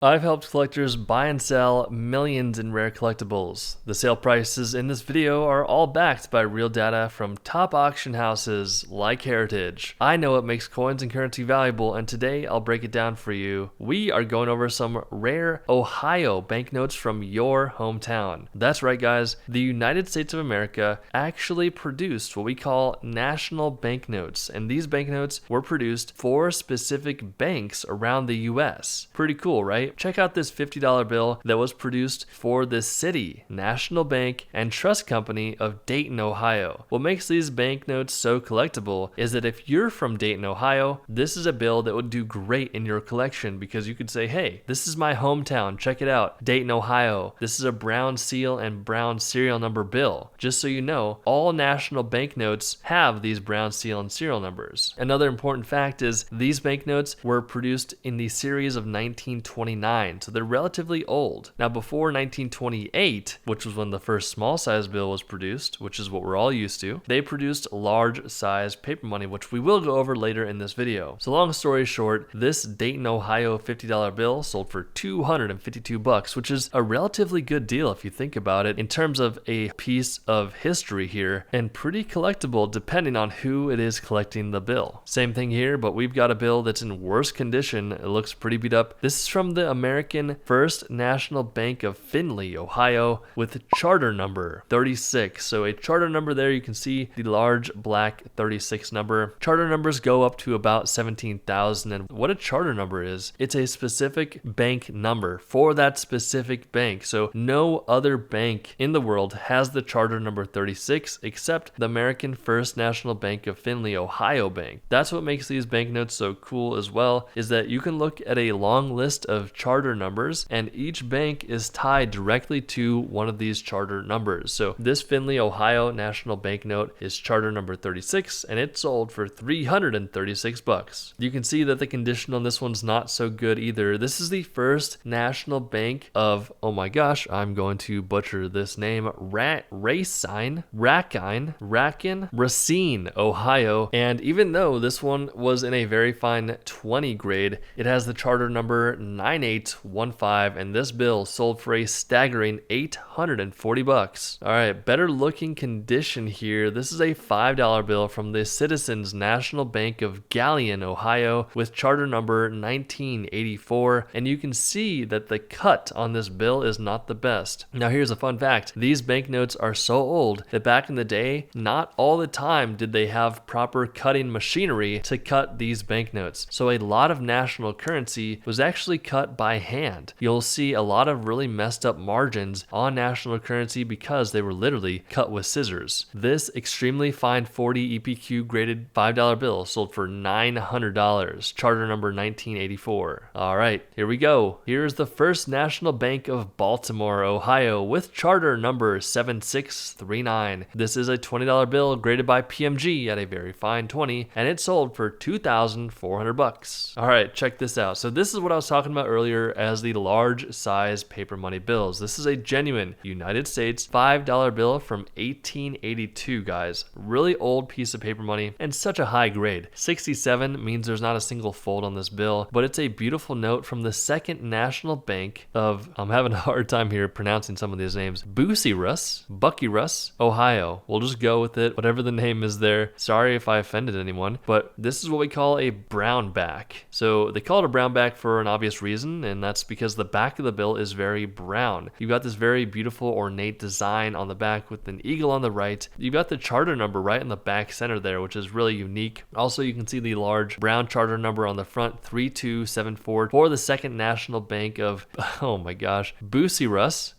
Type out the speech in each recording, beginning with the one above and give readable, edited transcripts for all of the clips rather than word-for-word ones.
I've helped collectors buy and sell millions in rare collectibles. The sale prices in this video are all backed by real data from top auction houses like Heritage. I know what makes coins and currency valuable, and today I'll break it down for you. We are going over some rare Ohio banknotes from your hometown. That's right, guys. The United States of America actually produced what we call national banknotes, and these banknotes were produced for specific banks around the US. Pretty cool, right? Check out this $50 bill that was produced for the City, National Bank, and Trust Company of Dayton, Ohio. What makes these banknotes so collectible is that if you're from Dayton, Ohio, this is a bill that would do great in your collection because you could say, hey, this is my hometown, check it out, Dayton, Ohio. This is a brown seal and brown serial number bill. Just so you know, all national banknotes have these brown seal and serial numbers. Another important fact is these banknotes were produced in the series of 1929. So they're relatively old. Now, before 1928, which was when the first small size bill was produced, which is what we're all used to, they produced large size paper money, which we will go over later in this video. So long story short, this Dayton, Ohio $50 bill sold for $252, which is a relatively good deal if you think about it in terms of a piece of history here, and pretty collectible depending on who it is collecting the bill. Same thing here, but we've got a bill that's in worse condition. It looks pretty beat up. This is from the American First National Bank of Findlay, Ohio, with charter number 36. So a charter number there, you can see the large black 36 number. Charter numbers go up to about 17,000. And what a charter number is, it's a specific bank number for that specific bank. So no other bank in the world has the charter number 36 except the American First National Bank of Findlay, Ohio Bank. That's what makes these banknotes so cool as well, is that you can look at a long list of charter numbers and each bank is tied directly to one of these charter numbers. So this Findlay, Ohio National Banknote is charter number 36 and it sold for $336. You can see that the condition on this one's not so good either. This is the First National Bank of, oh my gosh, I'm going to butcher this name, Racine, Racine, Ohio. And even though this one was in a very fine 20 grade, it has the charter number 9815, and this bill sold for a staggering $840. All right, better looking condition here. This is a $5 bill from the Citizens National Bank of Galion, Ohio, with charter number 1984, and you can see that the cut on this bill is not the best. Now here's a fun fact. These banknotes are so old that back in the day, not all the time did they have proper cutting machinery to cut these banknotes. So a lot of national currency was actually cut by hand. You'll see a lot of really messed up margins on national currency because they were literally cut with scissors. This extremely fine 40 EPQ graded $5 bill sold for $900, charter number 1984. All right, here we go. Here's the First National Bank of Baltimore, Ohio, with charter number 7639. This is a $20 bill graded by PMG at a very fine 20, and it sold for $2,400. All right, check this out. So this is what I was talking about earlier as the large size paper money bills. This is a genuine United States $5 bill from 1882, guys. Really old piece of paper money and such a high grade. 67 means there's not a single fold on this bill, but it's a beautiful note from the Second National Bank of, I'm having a hard time here pronouncing some of these names, Bucyrus, Ohio. We'll just go with it, whatever the name is there. Sorry if I offended anyone, but this is what we call a brown back. So they call it a brown back for an obvious reason, and that's because the back of the bill is very brown. You've got this very beautiful ornate design on the back with an eagle on the right. You've got the charter number right in the back center there, which is really unique. Also, you can see the large brown charter number on the front, 3274, for the Second National Bank of, oh my gosh, Bucyrus.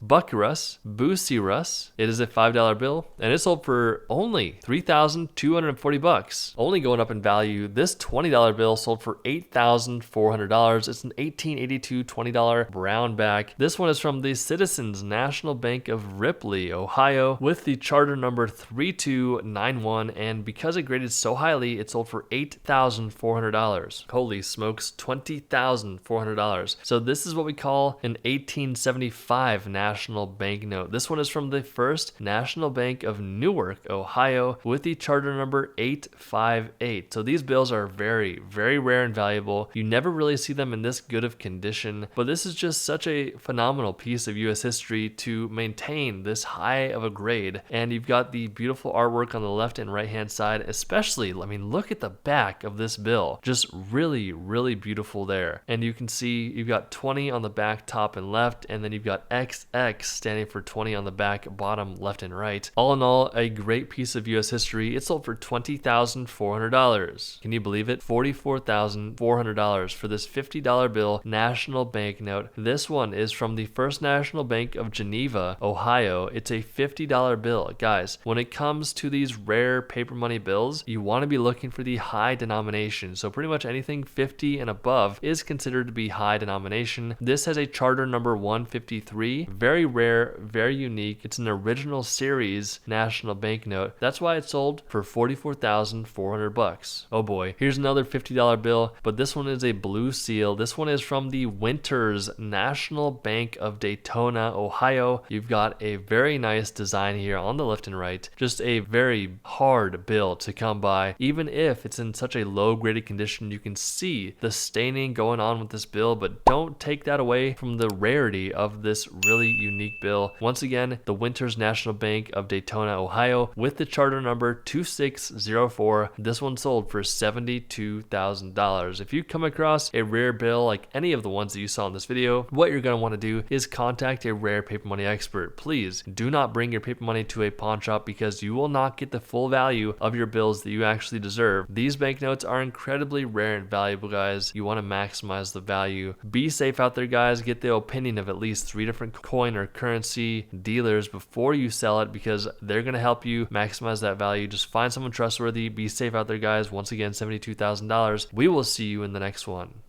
It is a $5 bill, and it sold for only $3,240, only going up in value. This $20 bill sold for $8,400. It's an 1882 $20 brown back. This one is from the Citizens National Bank of Ripley, Ohio, with the charter number 3291, and because it graded so highly, it sold for $8,400. Holy smokes, $20,400. So this is what we call an 1875 national banknote. This one is from the First National Bank of Newark, Ohio, with the charter number 858. So these bills are very, very rare and valuable. You never really see them in this good of condition condition, but this is just such a phenomenal piece of US history to maintain this high of a grade. And you've got the beautiful artwork on the left and right hand side, especially, I mean, look at the back of this bill, just really, really beautiful there. And you can see you've got 20 on the back, top and left, and then you've got XX standing for 20 on the back, bottom, left and right. All in all, a great piece of US history. It sold for $20,400. Can you believe it? $44,400 for this $50 bill national banknote. This one is from the First National Bank of Geneva, Ohio. It's a $50 bill. Guys, when it comes to these rare paper money bills, you want to be looking for the high denomination. So pretty much anything 50 and above is considered to be high denomination. This has a charter number 153. Very rare, very unique. It's an original series national banknote. That's why it sold for $44,400. Oh boy. Here's another $50 bill, but this one is a blue seal. This one is from the Winters National Bank of Daytona, Ohio. You've got a very nice design here on the left and right. Just a very hard bill to come by. Even if it's in such a low graded condition, you can see the staining going on with this bill, but don't take that away from the rarity of this really unique bill. Once again, the Winters National Bank of Daytona, Ohio, with the charter number 2604. This one sold for $72,000. If you come across a rare bill like any of the ones that you saw in this video, what you're going to want to do is contact a rare paper money expert. Please do not bring your paper money to a pawn shop because you will not get the full value of your bills that you actually deserve. These banknotes are incredibly rare and valuable, guys. You want to maximize the value. Be safe out there, guys. Get the opinion of at least 3 different coin or currency dealers before you sell it because they're going to help you maximize that value. Just find someone trustworthy. Be safe out there, guys. Once again, $72,000. We will see you in the next one.